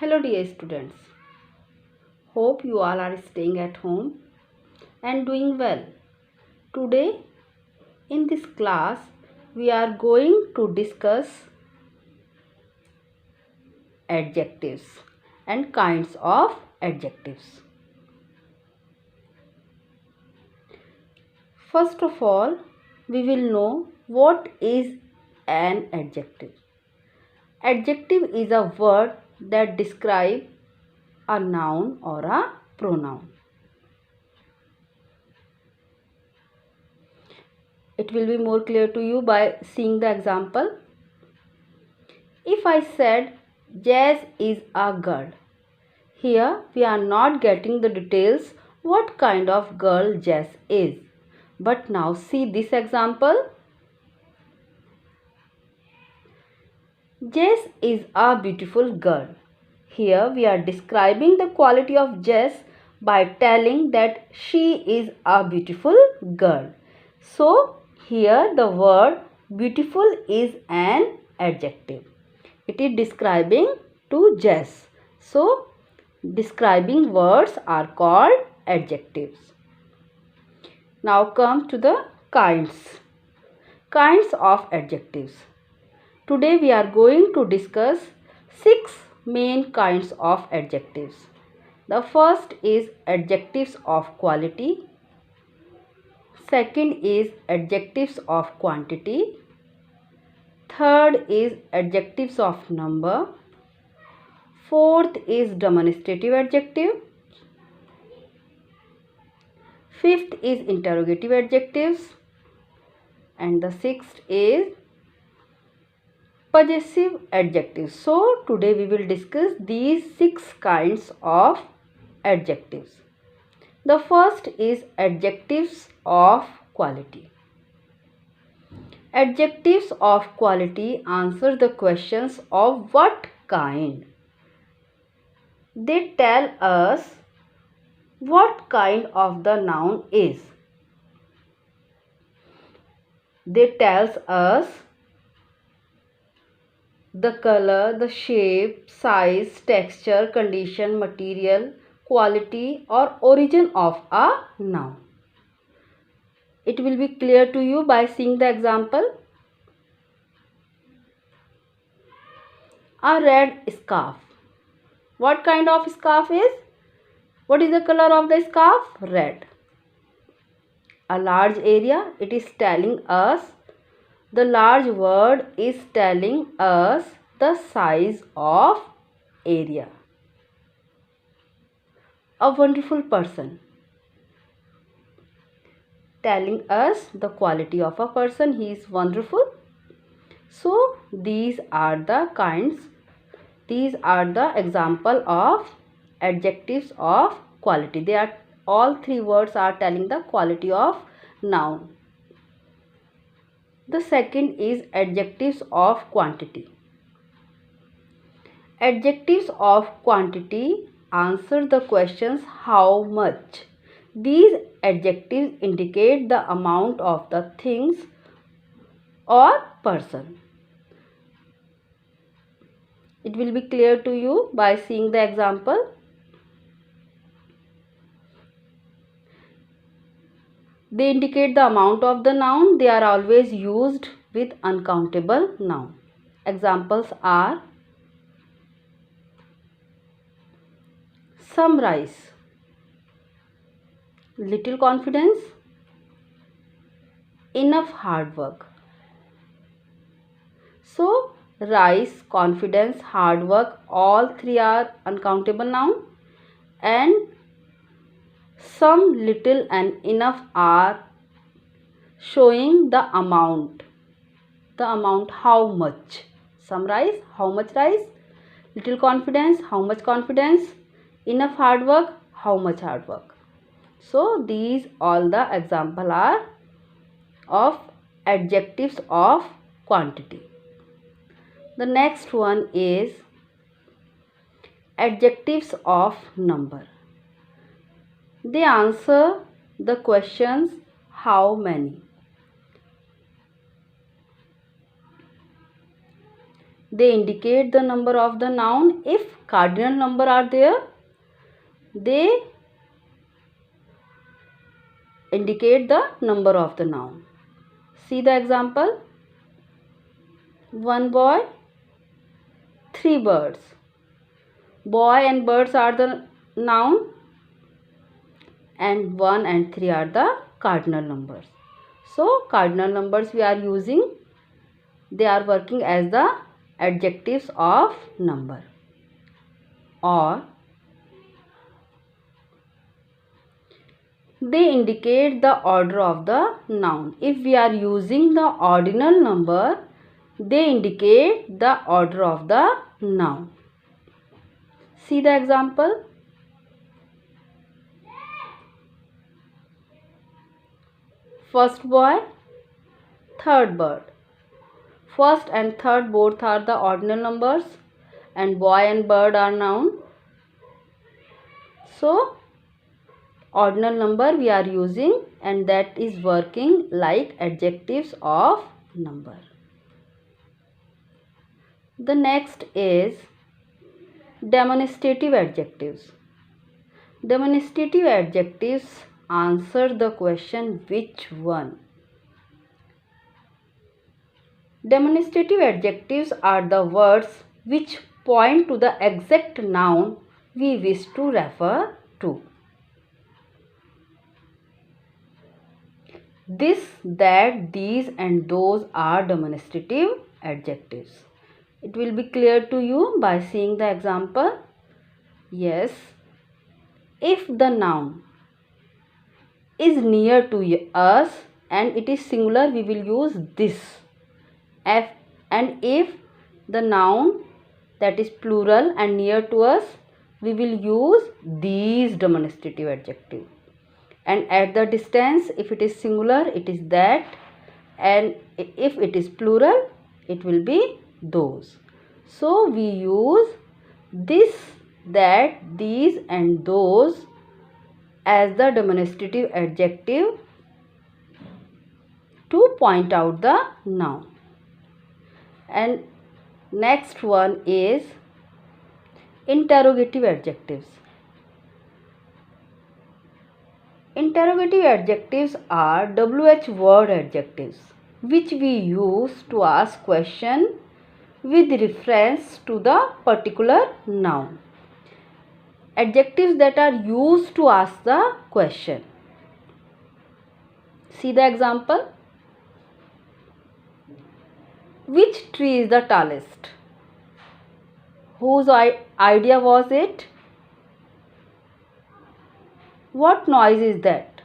Hello dear students, hope you all are staying at home and doing well. Today in this class we are going to discuss adjectives and kinds of adjectives. First of all, we will know what is an adjective. Adjective is a word that describes a noun or a pronoun. It will be more clear to you by seeing the example. If I said Jess is a girl, here we are not getting the details what kind of girl Jess is. But now see this example. Jess is a beautiful girl. Here we are describing the quality of Jess by telling that she is a beautiful girl. So here the word beautiful is an adjective. It is describing to Jess. So describing words are called adjectives. Now come to the kinds of adjectives. Today we are going to discuss 6 main kinds of adjectives. The first is adjectives of quality. Second is adjectives of quantity. Third is adjectives of number. Fourth is demonstrative adjective. Fifth is interrogative adjectives. And the sixth is possessive adjectives. So today we will discuss these 6 kinds of adjectives. The first is adjectives of quality. Adjectives of quality answer the questions of what kind. They tell us what kind of the noun is. They tells us the color, the shape, size, texture, condition, material, quality or origin of a noun. It will be clear to you by seeing the example. A red scarf. What kind of scarf is? What is the color of the scarf? Red. A large area. It is telling us, the large word is telling us the size of area. A wonderful person. Telling us the quality of a person, he is wonderful. So these are the example of adjectives of quality. They are all 3 words are telling the quality of noun. The second is adjectives of quantity. Adjectives of quantity answer the questions how much. These adjectives indicate the amount of the things or person. It will be clear to you by seeing the example. They indicate the amount of the noun. They are always used with uncountable noun. Examples are some rice, little confidence, enough hard work. So rice, confidence, hard work, all 3 are uncountable noun, and some, little and enough are showing the amount how much. Some rice, how much rice, little confidence, how much confidence, enough hard work, how much hard work. So these all the example are of adjectives of quantity. The next one is adjectives of number. They answer the questions how many. They indicate the number of the noun. If cardinal number are there, they indicate the number of the noun. See the example. 1 boy, 3 birds. Boy and birds are the noun, and 1 and 3 are the cardinal numbers. So cardinal numbers we are using, they are working as the adjectives of number. Or they indicate the order of the noun. If we are using the ordinal number, they indicate the order of the noun. See the example. First boy, third bird. First and third both are the ordinal numbers, and boy and bird are noun. So ordinal number we are using, and that is working like adjectives of number. The next is demonstrative adjectives. Demonstrative adjectives answer the question which one. Demonstrative adjectives are the words which point to the exact noun we wish to refer to. This, that, these and those are demonstrative adjectives. It will be clear to you by seeing the example. Yes, if the noun is near to us and it is singular, we will use this. And if the noun that is plural and near to us, we will use these demonstrative adjectives. And at the distance, if it is singular, it is that, and if it is plural, it will be those. So we use this, that, these and those as the demonstrative adjective to point out the noun. And next one is interrogative adjectives. Interrogative adjectives are WH word adjectives which we use to ask question with reference to the particular noun. Adjectives that are used to ask the question. See the example. Which tree is the tallest? Whose idea was it? What noise is that?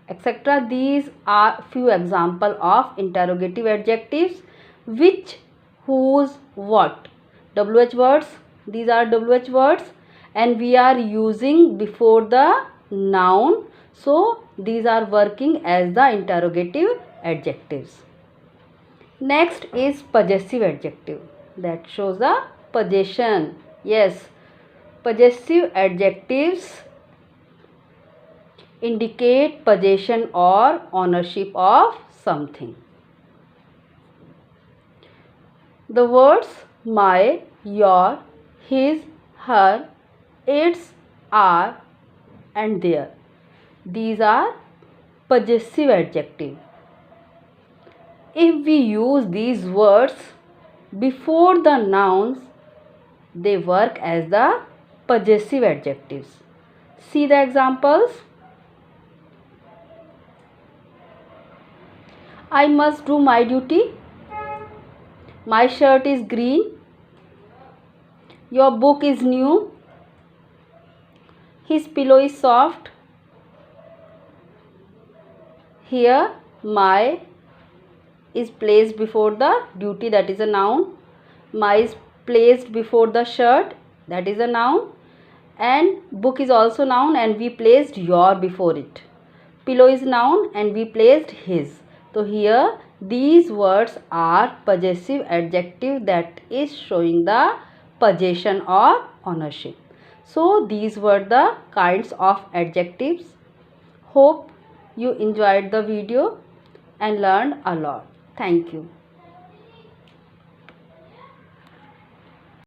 Etc. These are few examples of interrogative adjectives. Which, whose, what. WH words. These are WH words and we are using before the noun. So these are working as the interrogative adjectives. Next is possessive adjective. That shows the possession. Yes. Possessive adjectives indicate possession or ownership of something. The words my, your, his, her, its, are and their. These are possessive adjectives. If we use these words before the nouns, they work as the possessive adjectives. See the examples. I must do my duty. My shirt is green. Your book is new. His pillow is soft. Here my is placed before the duty, that is a noun. My is placed before the shirt, that is a noun. And book is also noun and we placed your before it. Pillow is noun and we placed his. So here these words are possessive adjective that is showing the possession or ownership. So these were the kinds of adjectives. Hope you enjoyed the video and learned a lot. Thank you.